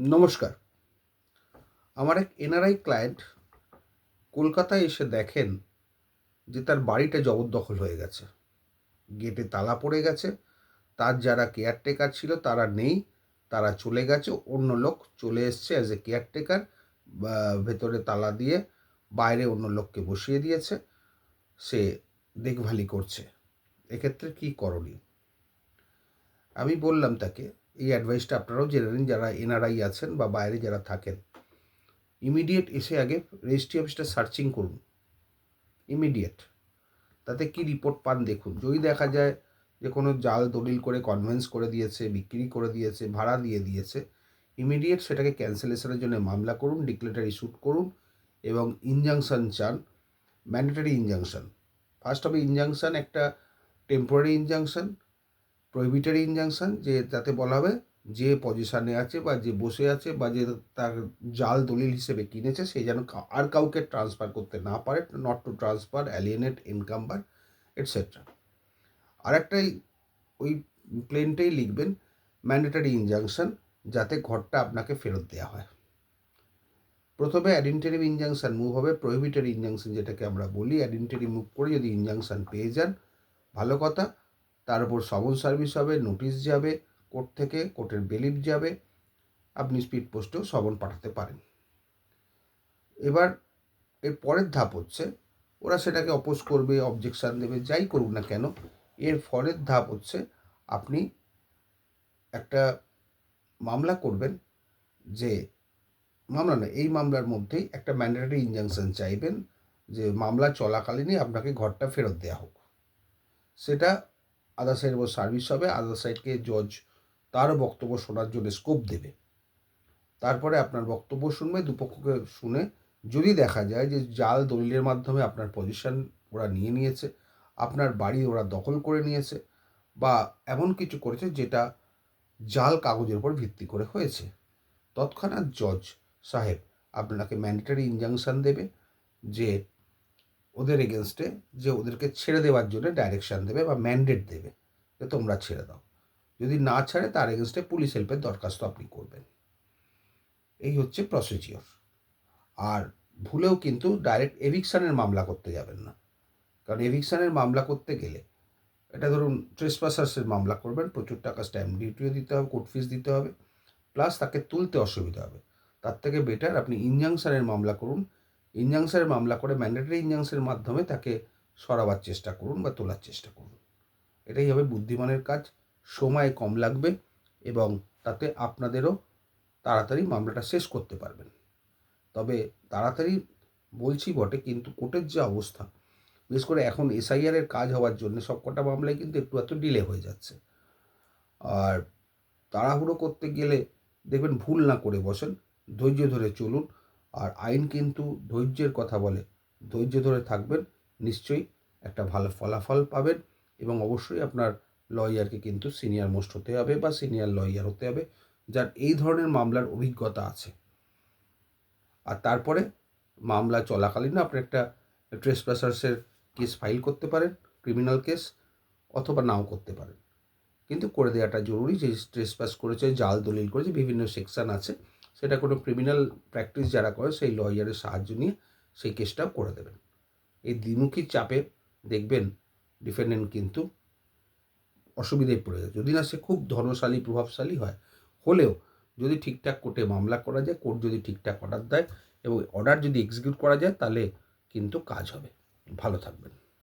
নমস্কার। আমার এক এনআরআই ক্লায়েন্ট কলকাতায় এসে দেখেন যে তার বাড়িটা জবরদখল হয়ে গেছে। গেটে তালা পড়ে গেছে। তার যারা কেয়ারটেকার ছিল তারা নেই, তারা চলে গেছে। অন্য লোক চলে এসছে অ্যাজ এ কেয়ারটেকার, বা ভেতরে তালা দিয়ে বাইরে অন্য লোককে বসিয়ে দিয়েছে। সে দেখভালি করছে। এক্ষেত্রে কী করণীয়? আমি বললাম তাকে, এই অ্যাডভাইসটা আপনারাও জেনে নিন যারা এনআরআই আছেন বা বাইরে যারা থাকেন। ইমিডিয়েট এসে আগে রেজিস্ট্রি অফিসটা সার্চিং করুন, ইমিডিয়েট। তাতে কি রিপোর্ট পান দেখুন। যদি দেখা যায় যে কোনো জাল দলিল করে কনভেন্স করে দিয়েছে, বিক্রি করে দিয়েছে, ভাড়া দিয়ে দিয়েছে, ইমিডিয়েট সেটাকে ক্যান্সেলেশনের জন্য মামলা করুন, ডিক্লেটারি স্যুট করুন এবং ইনজাংশন চান, ম্যান্ডেটরি ইনজাংশন। ফার্স্ট হবে ইনজাংশন, একটা টেম্পোরারি ইনজাংশন, প্রহিবিটরি ইনজাংশন, যে তাতে বলা হবে যে পজিশানে আছে বা যে বসে আছে বা যে তার জাল দলিল হিসেবে কিনেছে সেই যেন আর কাউকে ট্রান্সফার করতে না পারে, নট টু ট্রান্সফার, অ্যালিয়েনেট, এনকাম্বার, এটসেট্রা। আর একটাই ওই প্লেনটাই লিখবেন ম্যান্ডেটরি ইনজাংশন, যাতে ঘরটা আপনাকে ফেরত দেওয়া হয়। প্রথমে অ্যাডিনটেরিভ ইনজাংশন মুভ হবে, প্রহিবিটরি ইনজাংশন যেটাকে আমরা বলি। অ্যাডিনটেরি মুভ করে যদি ইনজাংশন পেয়ে যান ভালো কথা, তার উপর সমন সার্ভিস হবে, নোটিশ যাবে কোর্ট থেকে, কোর্টের বেলিফ যাবে, আপনি স্পিড পোস্টেও সমন পাঠাতে পারেন। এবার এর পরের ধাপ হচ্ছে ওরা সেটাকে অপোজ করবে, অবজেকশান দেবে, যাই করুক না কেন। এর পরের ধাপ হচ্ছে আপনি একটা মামলা করবেন, যে মামলা না, এই মামলার মধ্যেই একটা ম্যান্ডেটরি ইনজাংশন চাইবেন যে মামলা চলাকালীনই আপনাকে ঘরটা ফেরত দেওয়া হোক। সেটা আদার সাইডের উপর সার্ভিস হবে। আদার সাইডকে জজ তারও বক্তব্য শোনার জন্য স্কোপ দেবে। তারপরে আপনার বক্তব্য শুনবে, দুপক্ষকে শুনে যদি দেখা যায় যে জাল দলিলের মাধ্যমে আপনার পজিশন ওরা নিয়ে নিয়েছে, আপনার বাড়ি ওরা দখল করে নিয়েছে, বা এমন কিছু করেছে যেটা জাল কাগজের উপর ভিত্তি করে হয়েছে, তৎক্ষণাৎ জজ সাহেব আপনাকে ম্যান্ডেটরি ইনজাংশন দেবে, যে ওদের এগেনস্টে, যে ওদেরকে ছেড়ে দেওয়ার জন্য ডাইরেকশান দেবে বা ম্যান্ডেট দেবে যে তোমরা ছেড়ে দাও। যদি না ছাড়ে তার এগেনস্টে পুলিশ হেল্পের দরখাস্ত আপনি করবেন। এই হচ্ছে প্রসিজিওর। আর ভুলেও কিন্তু ডাইরেক্ট এভিকশনের মামলা করতে যাবেন না, কারণ এভিকশনের মামলা করতে গেলে, এটা ধরুন ট্রেসপাসার্সের মামলা করবেন, প্রচুর টাকা স্ট্যাম্প ডিউটিও দিতে হবে, কোর্ট ফিস দিতে হবে, প্লাস তাকে তুলতে অসুবিধা হবে। তার থেকে বেটার আপনি ইনজাংশনের মামলা করুন। ইনজাংশনের মামলা করে ম্যান্ডেটরি ইনজাংশনের মাধ্যমে তাকে সরাবার চেষ্টা করুন বা তোলার চেষ্টা করুন। এটাই হবে বুদ্ধিমানের কাজ, সময় কম লাগবে এবং তাতে আপনাদেরও তাড়াতাড়ি মামলাটা শেষ করতে পারবেন। তবে তাড়াতাড়ি বলছি বটে, কিন্তু কোর্টের যে অবস্থা, বিশেষ করে এখন এসআইআরের কাজ হওয়ার জন্য সবকটা মামলায় কিন্তু একটু এত ডিলে হয়ে যাচ্ছে। আর তাড়াহুড়ো করতে গেলে দেখবেন ভুল না করে বসেন, ধৈর্য ধরে চলুন। আর আইন কিন্তু ধৈর্যের কথা বলে, ধৈর্য ধরে থাকবেন, নিশ্চয়ই একটা ভালো ফলাফল পাবেন। এবং অবশ্যই আপনার লয়ারকে কিন্তু সিনিয়র মোস্ট হতে হবে বা সিনিয়র লয়ার হতে হবে, যার এই ধরনের মামলার অভিজ্ঞতা আছে। আর তারপরে মামলা চলাকালীন আপনি একটা ট্রেসপাসার্সের কেস ফাইল করতে পারেন, ক্রিমিনাল কেস, অথবা নাও করতে পারেন। কিন্তু করে দেওয়াটা জরুরি, যে ট্রেসপাস করেছে, জাল দলিল করেছে, বিভিন্ন সেকশন আছে, সেটা কোনো ক্রিমিনাল প্র্যাকটিস যারা করে সেই লয়ারের সাহায্য নিয়ে সেই কেসটাও করে দেবেন। এই দ্বিমুখী চাপে দেখবেন ডিফেন্ডেন্ট কিন্তু অসুবিধায় পড়ে যায়, যদি না সে খুব ধনশালী প্রভাবশালী হয়। হলেও যদি ঠিকঠাক কোর্টে মামলা করা যায়, কোর্ট যদি ঠিকঠাক অর্ডার দেয় এবং অর্ডার যদি এক্সিকিউট করা যায়, তাহলে কিন্তু কাজ হবে। ভালো থাকবেন।